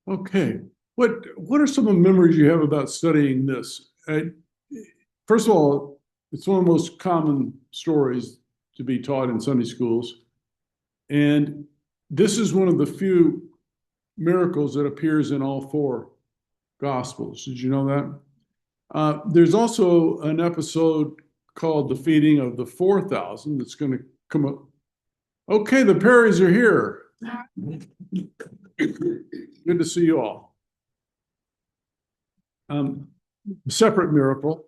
Okay. What are some of the memories you have about studying this? First of all, it's one of the most common stories to be taught in Sunday schools. And this is one of the few miracles that appears in all four Gospels. Did you know that? There's also an episode called The Feeding of the 4,000 that's going to come up. Okay, the Perrys are here. Good to see you all. Separate miracle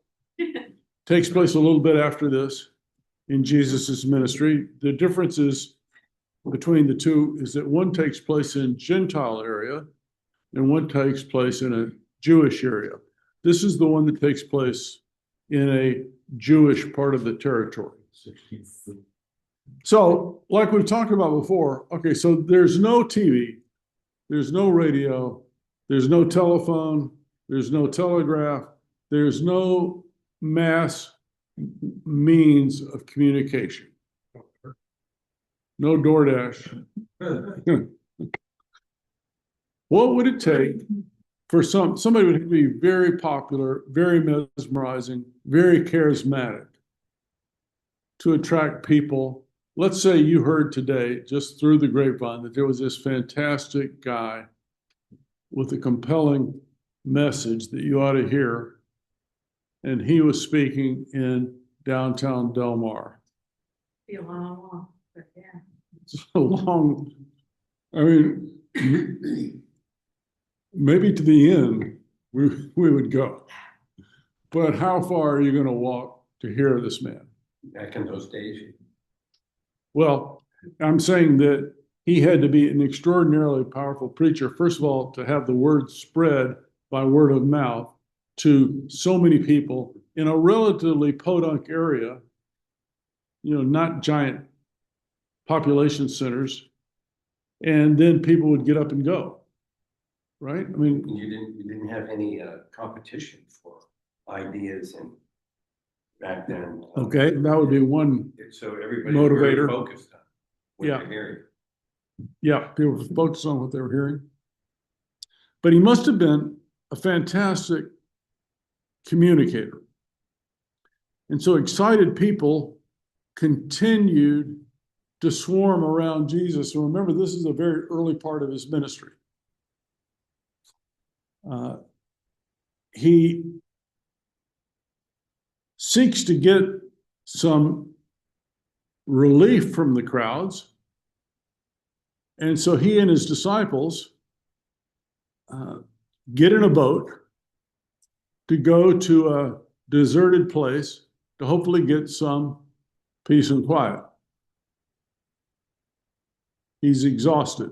takes place a little bit after this in Jesus's ministry. The difference is between the two is that one takes place in Gentile area and one takes place in a Jewish area. This is the one that takes place in a Jewish part of the territory. So, like we've talked about before, okay, so there's no TV, there's no radio, there's no telephone, there's no telegraph, there's no mass means of communication. No DoorDash. What would it take for somebody would be very popular, very mesmerizing, very charismatic to attract people? Let's say you heard today, just through the grapevine, that there was this fantastic guy with a compelling message that you ought to hear, and he was speaking in downtown Del Mar. Be a long walk, but yeah. It's a long, I mean, maybe to the end we would go. But how far are you going to walk to hear this man? Back in those days. Well, I'm saying that he had to be an extraordinarily powerful preacher, first of all, to have the word spread by word of mouth to so many people in a relatively podunk area, not giant population centers, and then people would get up and go, right? I mean, You didn't have any competition for ideas and back then. Okay, that would be one. So everybody Motivator. was focused on what Yeah. they're hearing. Yeah, people were focused on what they were hearing. But he must have been a fantastic communicator. And so excited people continued to swarm around Jesus. And remember, this is a very early part of his ministry. He seeks to get some relief from the crowds. And so he and his disciples get in a boat to go to a deserted place to hopefully get some peace and quiet. He's exhausted.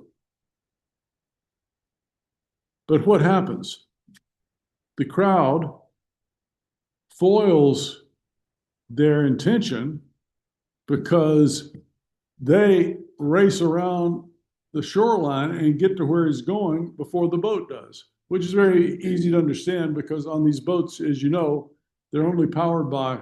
But what happens? The crowd foils their intention because they race around the shoreline and get to where he's going before the boat does, which is very easy to understand because on these boats, as you know, they're only powered by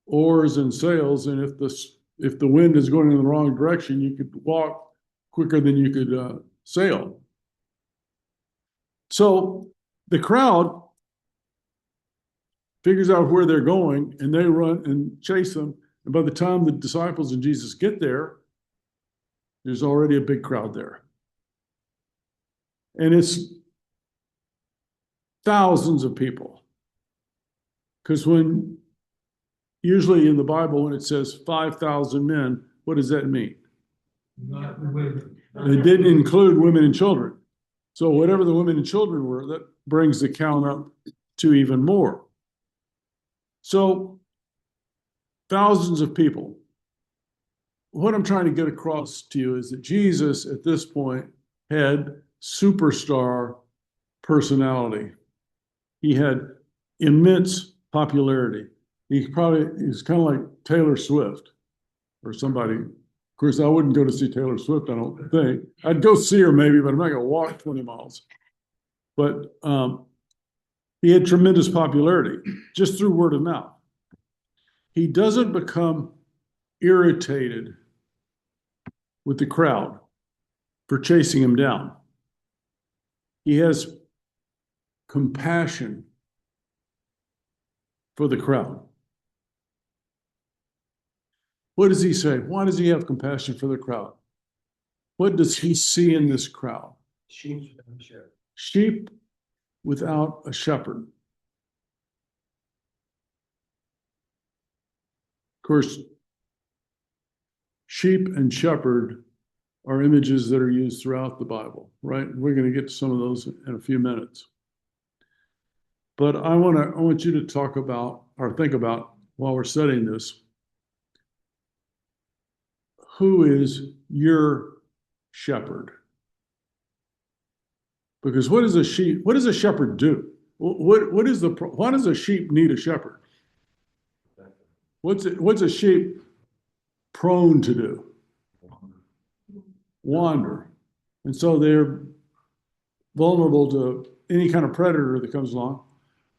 oars and sails. And if the wind is going in the wrong direction, you could walk quicker than you could sail. So the crowd figures out where they're going and they run and chase them. And by the time the disciples and Jesus get there, there's already a big crowd there. And it's thousands of people. Because usually in the Bible, when it says 5,000 men, what does that mean? Not women. It didn't include women and children. So whatever the women and children were, that brings the count up to even more. So thousands of people. What I'm trying to get across to you is that Jesus at this point had superstar personality. He had immense popularity. He was kind of like Taylor Swift or somebody. Of course, I wouldn't go to see Taylor Swift, I don't think. I'd go see her maybe, but I'm not going to walk 20 miles. But he had tremendous popularity just through word of mouth. He doesn't become irritated with the crowd for chasing him down. He has compassion for the crowd. What does he say? Why does he have compassion for the crowd? What does he see in this crowd? Sheep and shepherd. Sheep without a shepherd. Of course, sheep and shepherd are images that are used throughout the Bible, right? We're going to get to some of those in a few minutes. But I want you to talk about or think about while we're studying this, who is your shepherd? Because what does a shepherd do? Why does a sheep need a shepherd? What's a sheep prone to do? Wander. And so they're vulnerable to any kind of predator that comes along.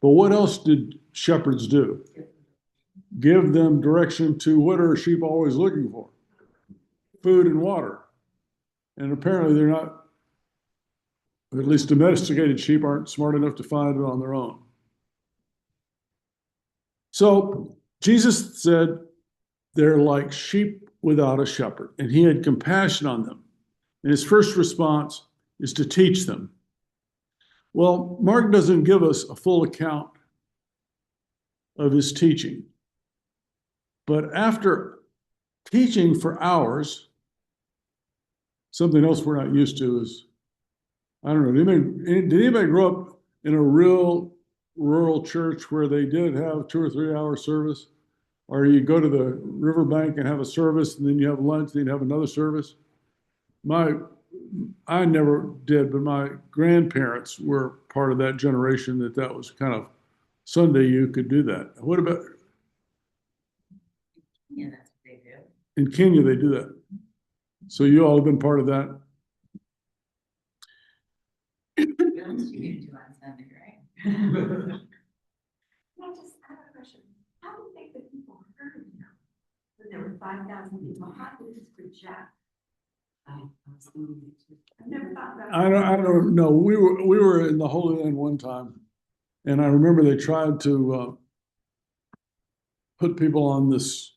But what else did shepherds do? Give them direction to what are sheep always looking for? Food and water. And apparently they're not, at least domesticated sheep aren't smart enough to find it on their own. So Jesus said they're like sheep without a shepherd, and he had compassion on them. And his first response is to teach them. Well, Mark doesn't give us a full account of his teaching. But after teaching for hours, something else we're not used to is, I don't know, did anybody grow up in a real rural church where they did have 2 or 3 hour service? Or you go to the riverbank and have a service, and then you have lunch, then you have another service? I never did, but my grandparents were part of that generation that was kind of Sunday you could do that. What about Yeah, that's what they do. in Kenya? They do that. So you all have been part of that. What else do you do on Sunday, right? I just have a question. How do you think the people heard him? When there were 5,000 people, how did this project? I've never thought about. I don't know. We were in the Holy Land one time, and I remember they tried to put people on this.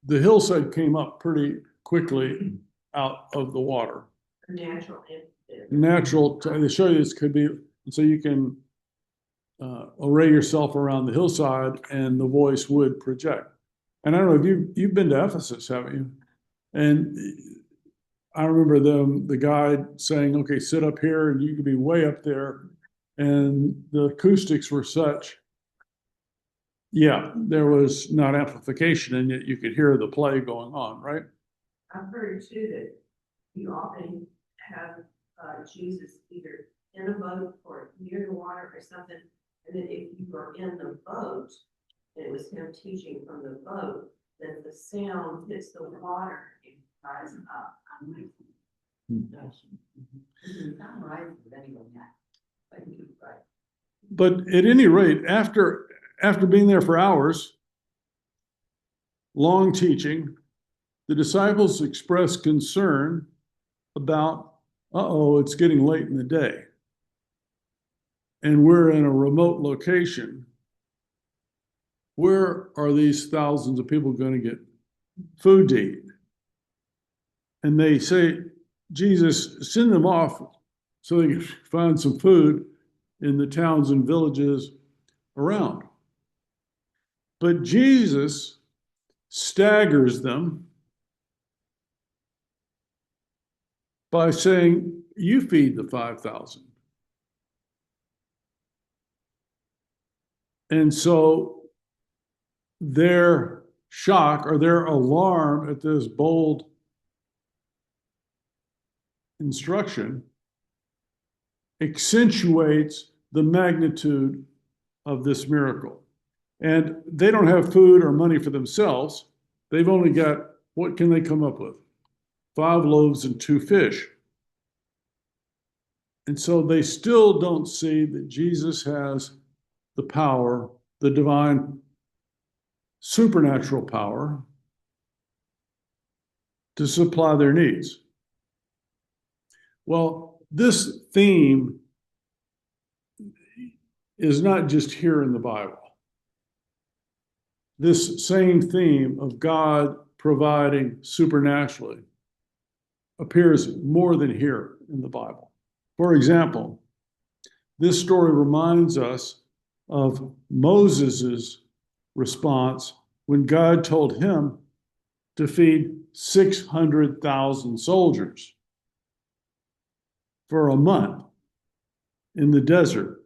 The hillside came up pretty quickly out of the water. Natural. Natural. They show you this could be, so you can array yourself around the hillside, and the voice would project. And I don't know if you've been to Ephesus, haven't you? And I remember the guide saying, okay, sit up here and you could be way up there. And the acoustics were such, yeah, there was not amplification, and yet you could hear the play going on, right? I've heard too that you often have Jesus either in a boat or near the water or something. And then if you were in the boat, and it was him teaching from the boat, then the sound hits the water and rises up. But at any rate, after being there for hours, long teaching, the disciples expressed concern about, it's getting late in the day. And we're in a remote location. Where are these thousands of people going to get food to eat? And they say, Jesus, send them off so they can find some food in the towns and villages around. But Jesus staggers them by saying, you feed the 5,000. And so their shock or their alarm at this bold instruction accentuates the magnitude of this miracle. And they don't have food or money for themselves. They've only got, what can they come up with? 5 loaves and 2 fish. And so they still don't see that Jesus has the power, the divine supernatural power to supply their needs. Well, this theme is not just here in the Bible. This same theme of God providing supernaturally appears more than here in the Bible. For example, this story reminds us of Moses's response when God told him to feed 600,000 soldiers for a month in the desert.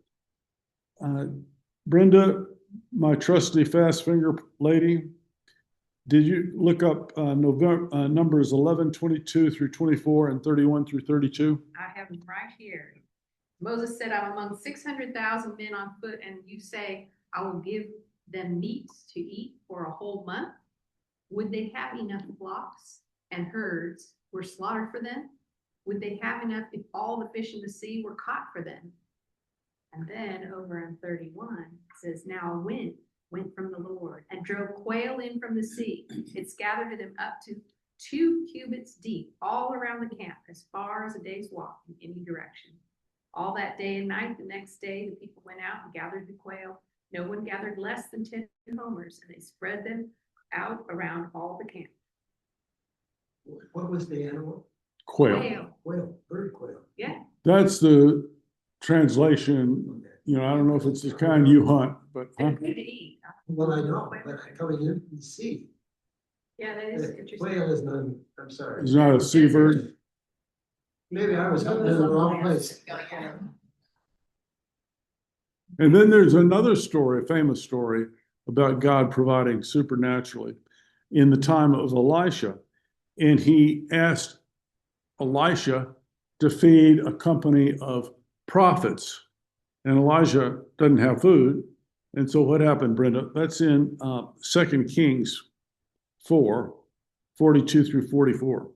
Brenda, my trusty fast finger lady, did you look up Numbers 11:22 through 24 and 31 through 32? I have them right here. Moses said, I'm among 600,000 men on foot, and you say, I will give them meat to eat for a whole month. Would they have enough flocks and herds were slaughtered for them? Would they have enough if all the fish in the sea were caught for them? And then over in 31, it says, now a wind went from the Lord and drove quail in from the sea. It scattered them up to 2 cubits deep, all around the camp, as far as a day's walk in any direction. All that day and night, the next day, the people went out and gathered the quail. No one gathered less than 10 homers, and they spread them out around all the camp. What was the animal? Quail. Quail, bird quail. Yeah. That's the translation. You know, I don't know if it's the kind you hunt, but They're good to eat. Well, I know, but coming in from the sea. Yeah, that is interesting. Quail is not, I'm sorry. it's not a seabird. Maybe I was hunting in the wrong place. And then there's another story, a famous story about God providing supernaturally in the time of Elisha. And he asked Elisha to feed a company of prophets. And Elijah doesn't have food. And so what happened, Brenda? That's in 2 Kings 4, 42 through 44.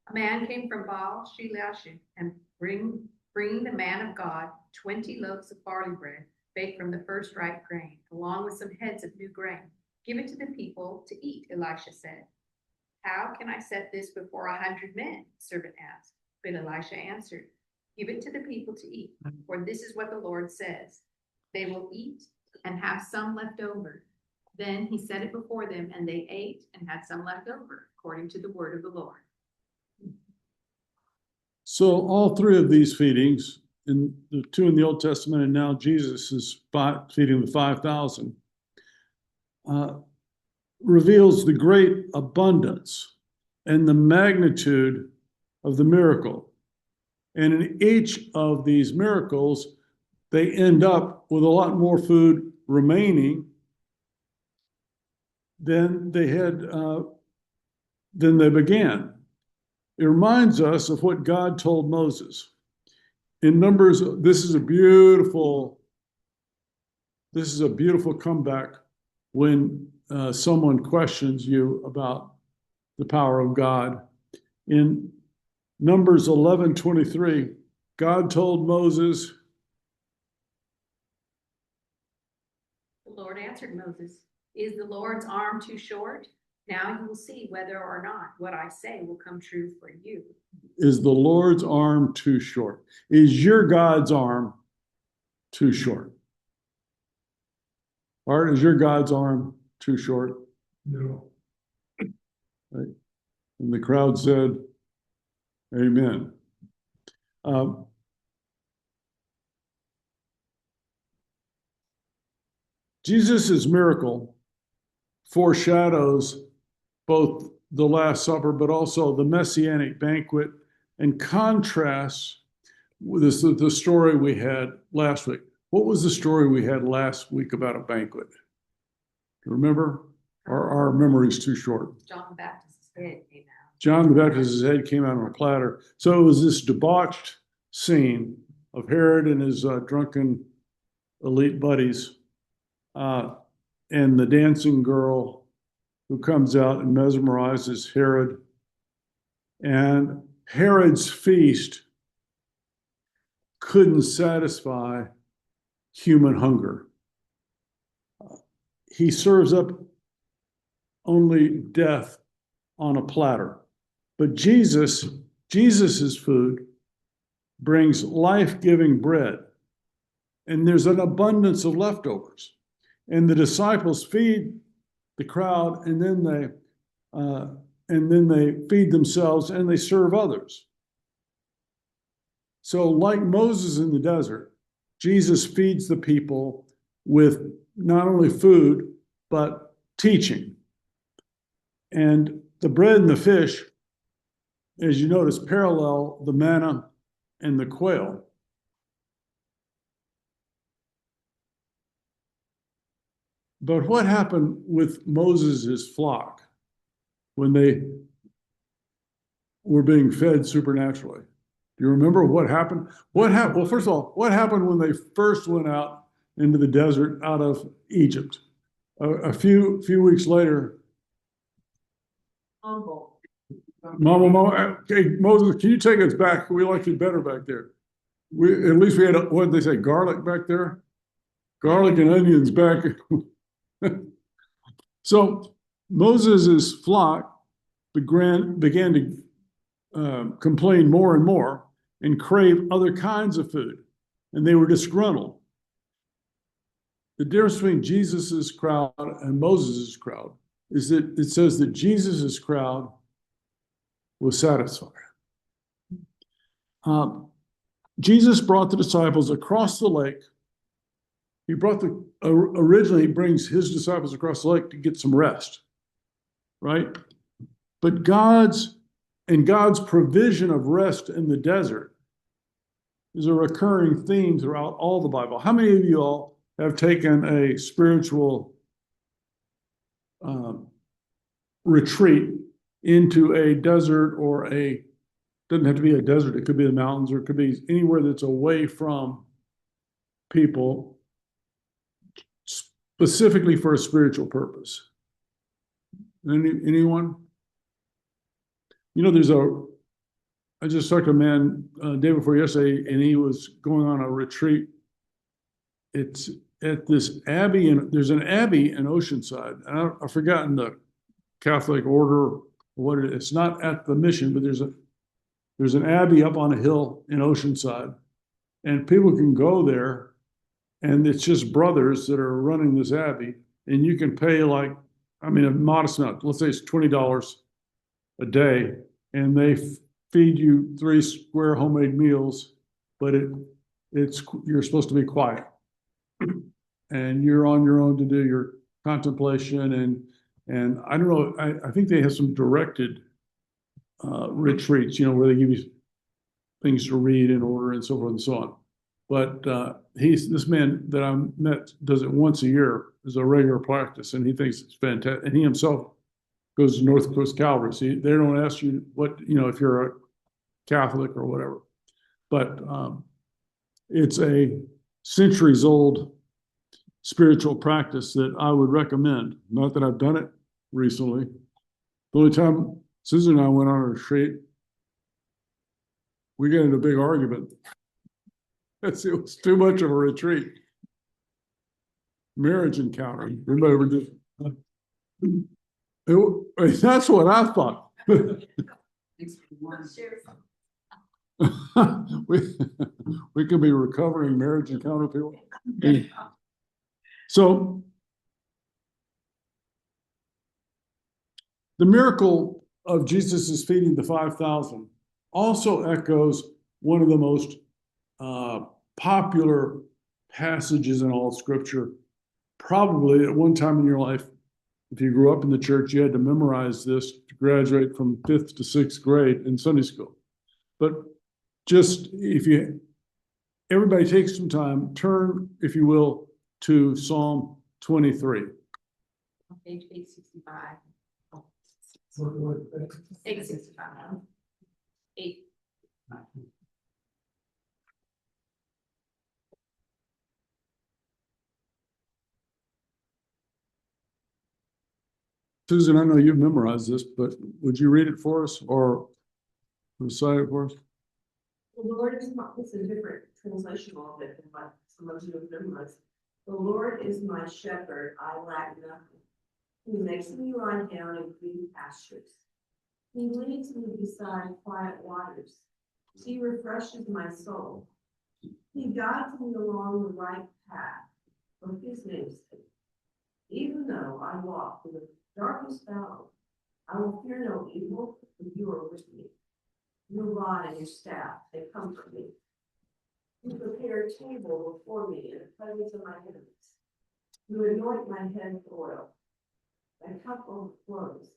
A man came from Baal Shelashu and bringing the man of God 20 loaves of barley bread baked from the first ripe grain, along with some heads of new grain. Give it to the people to eat, Elisha said. How can I set this before 100 men? The servant asked. But Elisha answered, give it to the people to eat, for this is what the Lord says. They will eat and have some left over. Then he set it before them, and they ate and had some left over, according to the word of the Lord. So all three of these feedings, in the 2 in the Old Testament, and now Jesus is feeding the 5,000, reveals the great abundance and the magnitude of the miracle. And in each of these miracles, they end up with a lot more food remaining than they had, than they began. It reminds us of what God told Moses. In Numbers, this is a beautiful comeback when someone questions you about the power of God. In Numbers 11:23, God told Moses, The Lord answered Moses, is the Lord's arm too short? Now you will see whether or not what I say will come true for you. is the Lord's arm too short? Is your God's arm too short? Art, is your God's arm too short? No. Right? And the crowd said, amen. Jesus' miracle foreshadows both the Last Supper, but also the Messianic banquet, and contrasts with the story we had last week. What was the story we had last week about a banquet? Remember? Our memory's too short. John the Baptist's head came out. John the Baptist's head came out on a platter. So it was this debauched scene of Herod and his drunken elite buddies, and the dancing girl who comes out and mesmerizes Herod. And Herod's feast couldn't satisfy human hunger. He serves up only death on a platter. But Jesus's food brings life-giving bread, and there's an abundance of leftovers. And the disciples feed the crowd, and then they feed themselves and they serve others. So, like Moses in the desert, Jesus feeds the people with not only food, but teaching. And the bread and the fish, as you notice, parallel the manna and the quail. But what happened with Moses' flock when they were being fed supernaturally? Do you remember what happened? What happened? Well, first of all, what happened when they first went out into the desert out of Egypt? A few weeks later, Humble. Mama, okay, Moses, can you take us back? We liked it better back there. At least we had, what did they say, garlic back there? Garlic and onions back. So Moses' flock began to complain more and more and crave other kinds of food, and they were disgruntled. The difference between Jesus's crowd and Moses's crowd is that it says that Jesus's crowd was satisfied. Jesus brought the disciples across the lake. Originally, he brings his disciples across the lake to get some rest, right? But God's provision of rest in the desert is a recurring theme throughout all the Bible. How many of you all have taken a spiritual retreat into a desert, or doesn't have to be a desert, it could be the mountains, or it could be anywhere that's away from people, specifically for a spiritual purpose? Anyone? You know, I just talked to a man day before yesterday, and he was going on a retreat. It's at this abbey, and there's an abbey in Oceanside. And I've forgotten the Catholic order, what it is. It's not at the mission, but there's an abbey up on a hill in Oceanside, and people can go there, and it's just brothers that are running this abbey, and you can pay a modest amount. Let's say it's $20 a day, and they feed you 3 square homemade meals, but you're supposed to be quiet, and you're on your own to do your contemplation, and I don't know, I think they have some directed retreats, where they give you things to read in order and so forth and so on. But this man that I met does it once a year as a regular practice, and he thinks it's fantastic. And he himself goes to North Coast Calvary. So they don't ask you if you're a Catholic or whatever. But it's a centuries old spiritual practice that I would recommend. Not that I've done it recently. The only time Susan and I went on a retreat, we got into a big argument. It was too much of a retreat. Marriage encounter. Everybody were just. That's what I thought. we could be recovering marriage encounter people. So the miracle of Jesus' feeding the 5,000 also echoes one of the most popular passages in all of Scripture. Probably at one time in your life, if you grew up in the church, you had to memorize this to graduate from 5th to 6th grade in Sunday school. But just everybody takes some time, turn, if you will, to Psalm 23. Page 865. What, 865. 8. Susan, I know you've memorized this, but would you read it for us or recite it for us? The Lord is my, it's a different translation of it than what some of you have memorized. The Lord is my shepherd, I lack nothing. He makes me lie down in green pastures. He leads me beside quiet waters. He refreshes my soul. He guides me along the right path for his name's sake. Even though I walk through the darkest valley, I will fear no evil, for you are with me. Your rod and your staff, they comfort me. You prepare a table before me in the presence of my enemies. You anoint my head with oil. My cup overflows.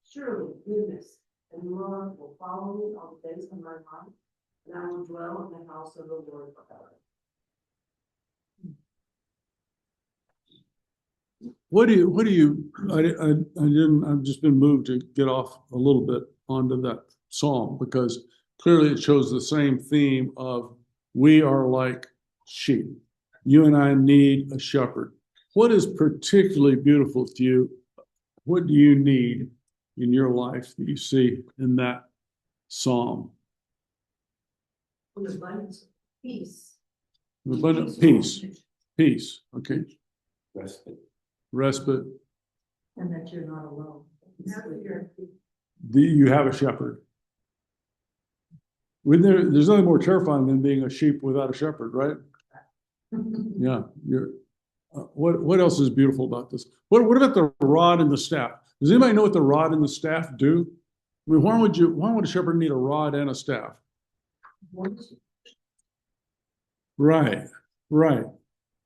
Surely goodness and love will follow me all the days of my life, and I will dwell in the house of the Lord forever. I've just been moved to get off a little bit onto that psalm because clearly it shows the same theme of we are like sheep. You and I need a shepherd. What is particularly beautiful to you? What do you need in your life that you see in that psalm? An abundance of peace. An abundant peace. Peace. Okay. Respite. Respite. And that you're not alone. You have a shepherd. There's nothing more terrifying than being a sheep without a shepherd, right? Yeah. What else is beautiful about this? What about the rod and the staff? Does anybody know what the rod and the staff do? I mean, why would a shepherd need a rod and a staff? Right.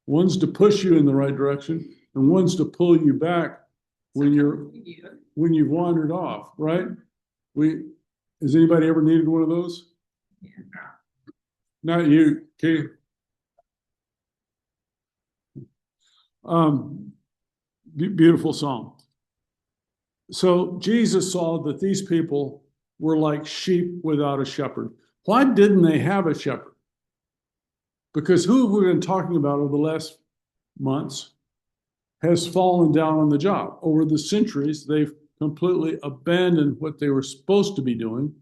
One's to push you in the right direction, and one's to pull you back when you've wandered off, right? Has anybody ever needed one of those? Yeah. Not you, okay? Beautiful song. So Jesus saw that these people were like sheep without a shepherd. Why didn't they have a shepherd? Because who we've been talking about over the last months has fallen down on the job. Over the centuries, they've completely abandoned what they were supposed to be doing.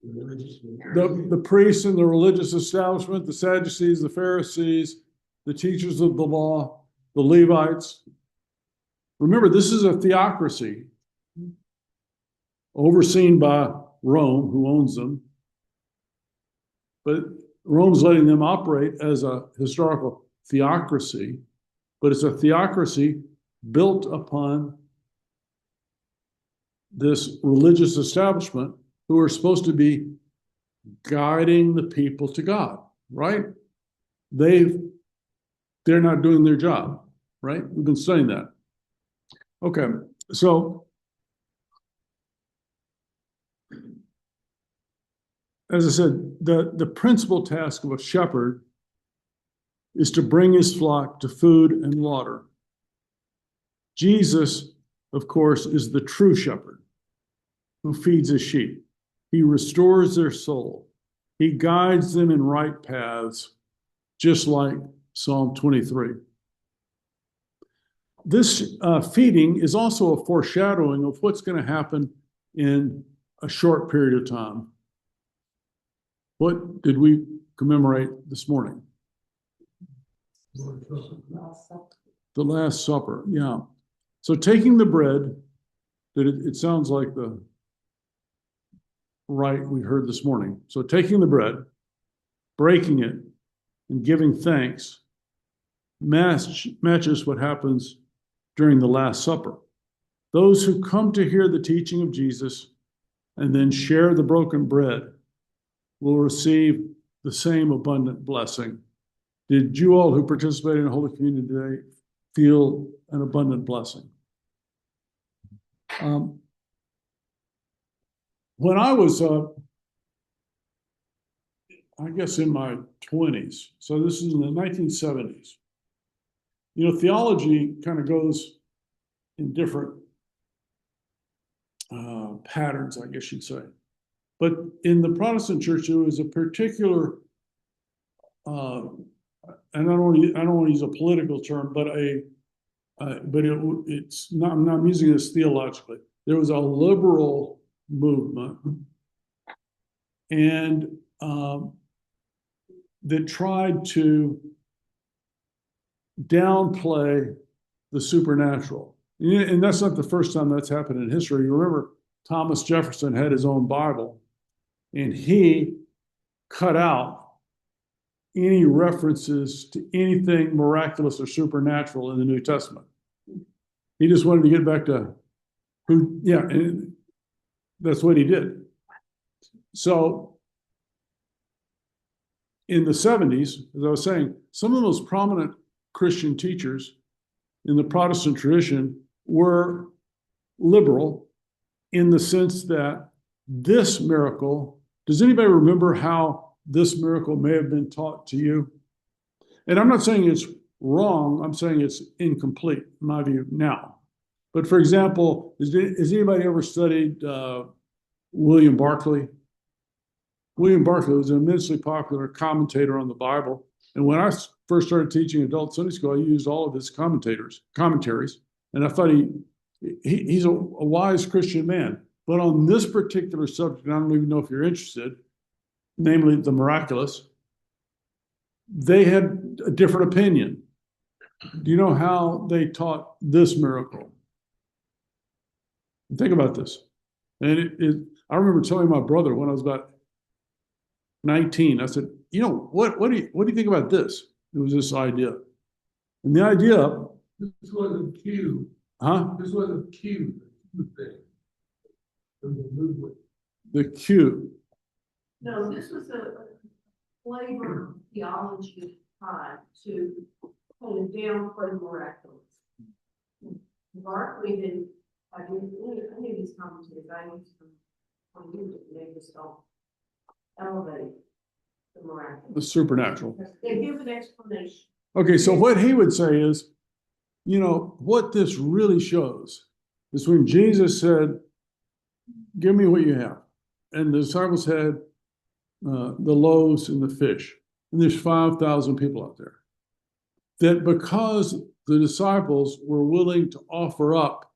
The priests and the religious establishment, the Sadducees, the Pharisees, the teachers of the law, the Levites. Remember, this is a theocracy overseen by Rome, who owns them. But Rome's letting them operate as a historical theocracy, but it's a theocracy built upon this religious establishment who are supposed to be guiding the people to God, right? They're not doing their job, right? We've been studying that. Okay, so as I said, the principal task of a shepherd is to bring his flock to food and water. Jesus, of course, is the true shepherd who feeds his sheep. He restores their soul. He guides them in right paths, just like Psalm 23. This feeding is also a foreshadowing of what's going to happen in a short period of time. What did we commemorate this morning? The Last Supper, yeah. So taking the bread, it sounds like the rite we heard this morning. So taking the bread, breaking it, and giving thanks matches what happens during the Last Supper. Those who come to hear the teaching of Jesus and then share the broken bread will receive the same abundant blessing. Did you all who participated in Holy Communion today feel an abundant blessing? When I was, I guess in my 20s, so this is in the 1970s, theology kind of goes in different patterns, I guess you'd say. But in the Protestant church, there was a particular, and I don't want to use a political term, but it's not. I'm not using this theologically. There was a liberal movement, and that tried to downplay the supernatural. And that's not the first time that's happened in history. You remember Thomas Jefferson had his own Bible, and he cut out any references to anything miraculous or supernatural in the New Testament. He just wanted to get back to who, yeah, and that's what he did. So in the 70s, as I was saying, some of the most prominent Christian teachers in the Protestant tradition were liberal in the sense that this miracle, does anybody remember how this miracle may have been taught to you? And I'm not saying it's wrong, I'm saying it's incomplete, in my view, now. But for example, has anybody ever studied William Barclay? William Barclay was an immensely popular commentator on the Bible. And when I first started teaching adult Sunday school, I used all of his commentaries. And I thought he's a wise Christian man. But on this particular subject, I don't even know if you're interested, namely the miraculous, they had a different opinion. Do you know how they taught this miracle? Think about this. And I remember telling my brother when I was about 19, I said, you know, what do you think about this? It was this idea. And the idea. This wasn't Q. Huh? This wasn't Q, the thing. It was a movement. The Q. No, this was a flavor of theology of the time to kind of downplay the miraculous. Barclay didn't, I knew these commentators, I used them on YouTube, and they just don't elevate the miraculous. The supernatural. They give an explanation. Okay, so what he would say is, you know, what this really shows is when Jesus said, give me what you have. And the disciples had the loaves and the fish. And there's 5,000 people out there. That because the disciples were willing to offer up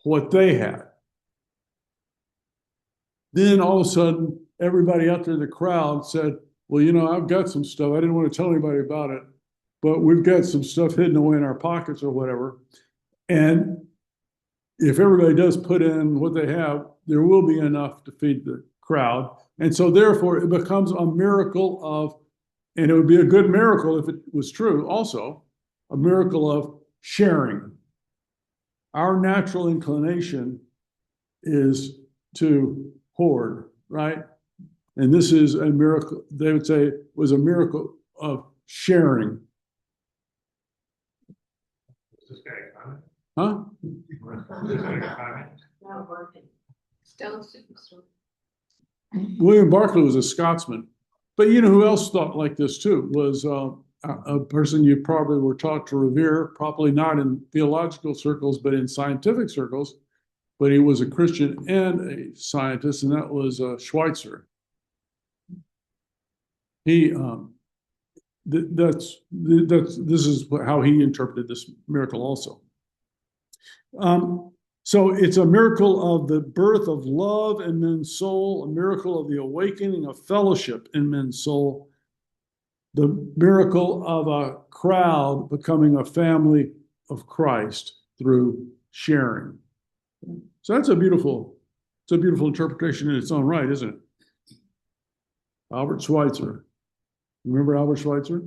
what they had, then all of a sudden, everybody out there in the crowd said, well, you know, I've got some stuff. I didn't want to tell anybody about it, but we've got some stuff hidden away in our pockets or whatever. And if everybody does put in what they have, there will be enough to feed the crowd. And so therefore it becomes a miracle of, and it would be a good miracle if it was true also, a miracle of sharing. Our natural inclination is to hoard, right? And this is a miracle, they would say it was a miracle of sharing. Was this guy a comment? Huh? Was this guy a comment? Not working. Stone Superstore. William Barclay was a Scotsman. But you know who else thought like this too was a person you probably were taught to revere, probably not in theological circles, but in scientific circles. But he was a Christian and a scientist, and that was Schweitzer. He this is how he interpreted this miracle also. So it's a miracle of the birth of love in men's soul, a miracle of the awakening of fellowship in men's soul, the miracle of a crowd becoming a family of Christ through sharing. So that's a beautiful interpretation in its own right, isn't it? Albert Schweitzer. Remember Albert Schweitzer?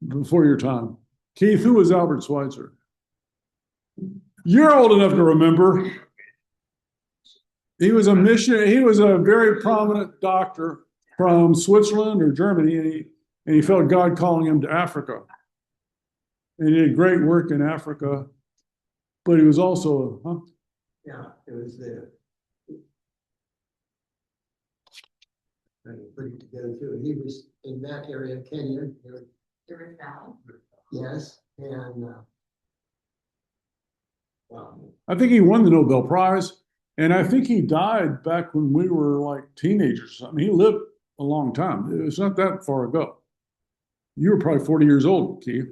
Before your time. Keith, who was Albert Schweitzer? You're old enough to remember. He was a missionary. He was a very prominent doctor from Switzerland or Germany, and he felt God calling him to Africa. And he did great work in Africa, but he was also, Yeah, it was there. I can put it together too. He was in that area of Kenya. The Rift Valley. Yes, and I think he won the Nobel Prize, and I think he died back when we were like teenagers or something. He lived a long time. It's not that far ago. You were probably 40 years old, Keith.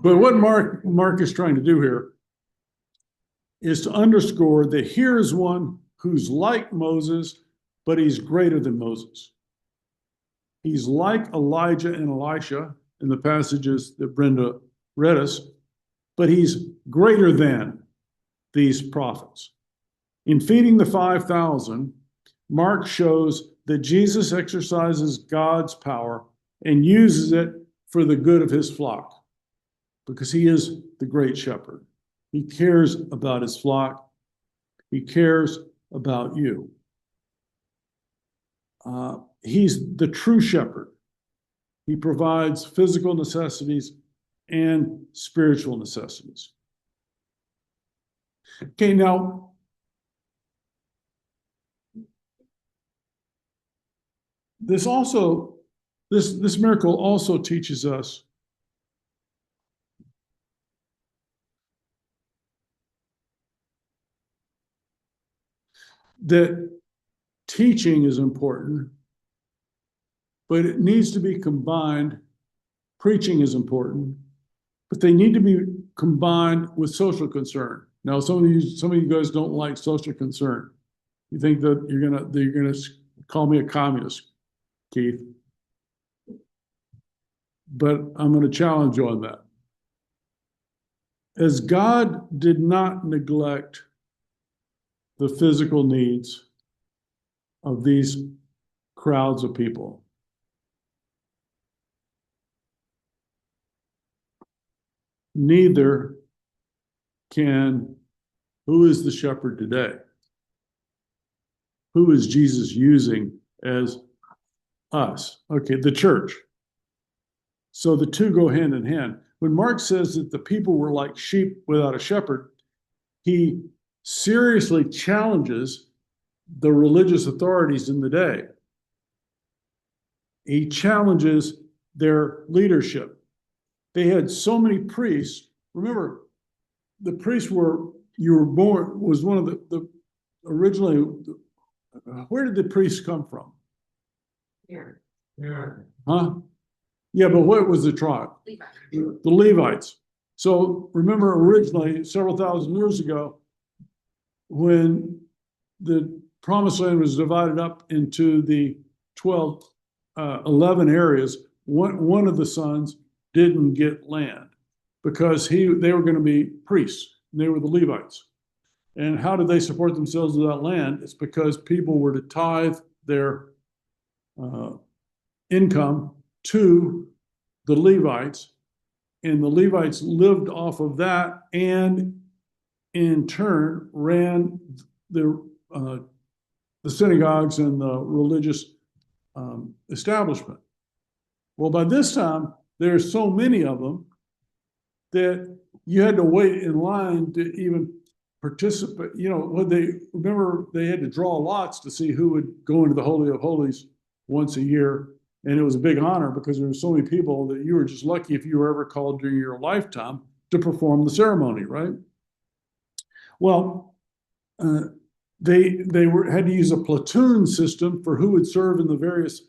But what Mark is trying to do here is to underscore that here is one who's like Moses, but he's greater than Moses. He's like Elijah and Elisha, in the passages that Brenda read us, but he's greater than these prophets. In feeding the 5,000, Mark shows that Jesus exercises God's power and uses it for the good of his flock, because he is the great shepherd. He cares about his flock. He cares about you. He's the true shepherd. He provides physical necessities and spiritual necessities. Okay, now, this miracle also teaches us that teaching is important, but it needs to be combined. Preaching is important, but they need to be combined with social concern. Now, some of you guys don't like social concern. You think that you're gonna call me a communist, Keith. But I'm gonna challenge you on that. As God did not neglect the physical needs of these crowds of people, neither can, who is the shepherd today? Who is Jesus using as us? Okay, the church. So the two go hand in hand. When Mark says that the people were like sheep without a shepherd, he seriously challenges the religious authorities in the day. He challenges their leadership. They had so many priests. Remember, the priests was one of the originally, where did the priests come from? Here. Huh? Yeah, but what was the tribe? Levi. The Levites. So remember, originally, several thousand years ago, when the promised land was divided up into the 11 areas, one of the sons didn't get land because they were going to be priests. They were the Levites. And how did they support themselves without land? It's because people were to tithe their income to the Levites, and the Levites lived off of that, and in turn ran the synagogues and the religious establishment. Well, by this time, there's so many of them that you had to wait in line to even participate. You know, when they had to draw lots to see who would go into the Holy of Holies once a year. And it was a big honor because there were so many people that you were just lucky if you were ever called during your lifetime to perform the ceremony, right? Well, they had to use a platoon system for who would serve in the various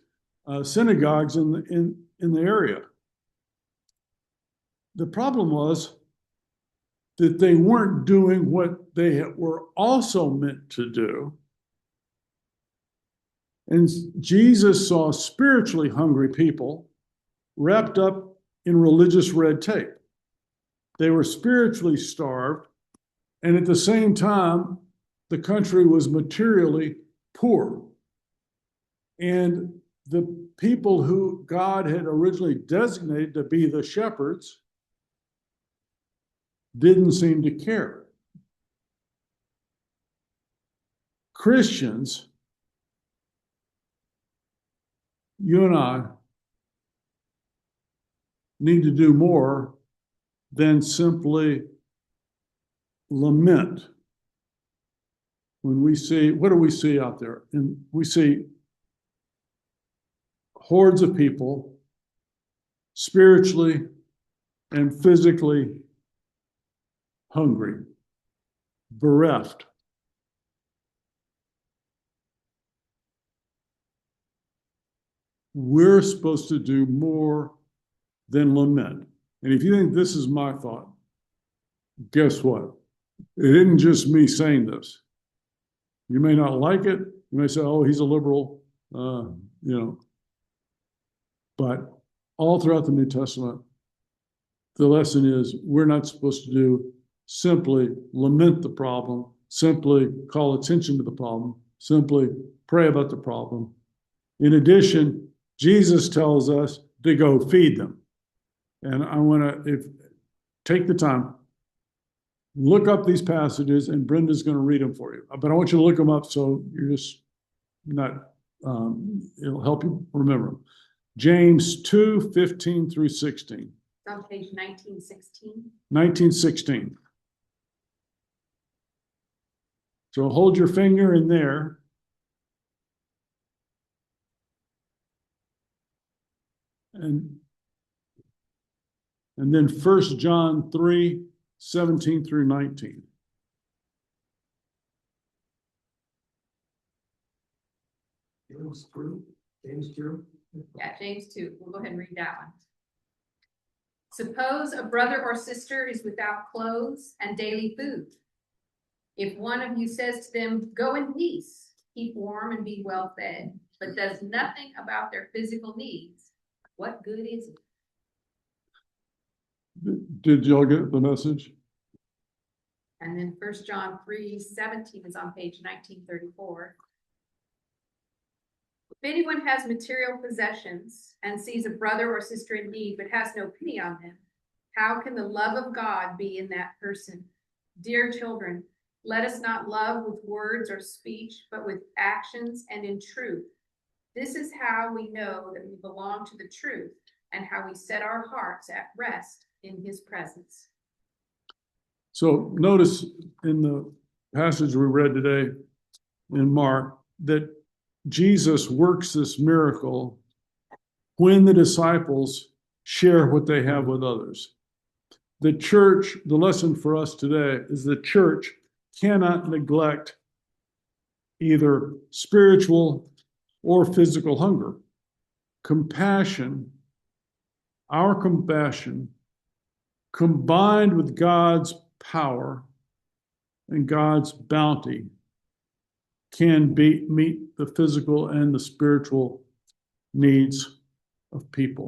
synagogues in the area. The problem was that they weren't doing what they were also meant to do. And Jesus saw spiritually hungry people wrapped up in religious red tape. They were spiritually starved, and at the same time, the country was materially poor. And the people who God had originally designated to be the shepherds didn't seem to care. Christians, you and I, need to do more than simply lament. When we see, what do we see out there? And we see hordes of people, spiritually and physically hungry, bereft. We're supposed to do more than lament. And if you think this is my thought, guess what? It isn't just me saying this. You may not like it. You may say, oh, he's a liberal, but all throughout the New Testament, the lesson is we're not supposed to do simply lament the problem, simply call attention to the problem, simply pray about the problem. In addition, Jesus tells us to go feed them. And I want to take the time, look up these passages, and Brenda's going to read them for you. But I want you to look them up so you're just not, it'll help you remember them. James 2:15 through 16. It's on page 1916. 1916. So hold your finger in there. And then 1 John 3:17 through 19. James 2, James 2. Yeah, James 2. We'll go ahead and read that one. Suppose a brother or sister is without clothes and daily food. If one of you says to them, go in peace, keep warm and be well fed, but does nothing about their physical needs, what good is it? Did y'all get the message? And then 1 John 3:17 is on page 1934. If anyone has material possessions and sees a brother or sister in need but has no pity on them, how can the love of God be in that person? Dear children, let us not love with words or speech, but with actions and in truth. This is how we know that we belong to the truth and how we set our hearts at rest in his presence. So notice in the passage we read today in Mark that Jesus works this miracle when the disciples share what they have with others. The church, the lesson for us today is the church cannot neglect either spiritual or physical hunger. Compassion, our compassion, combined with God's power and God's bounty, can meet the physical and the spiritual needs of people.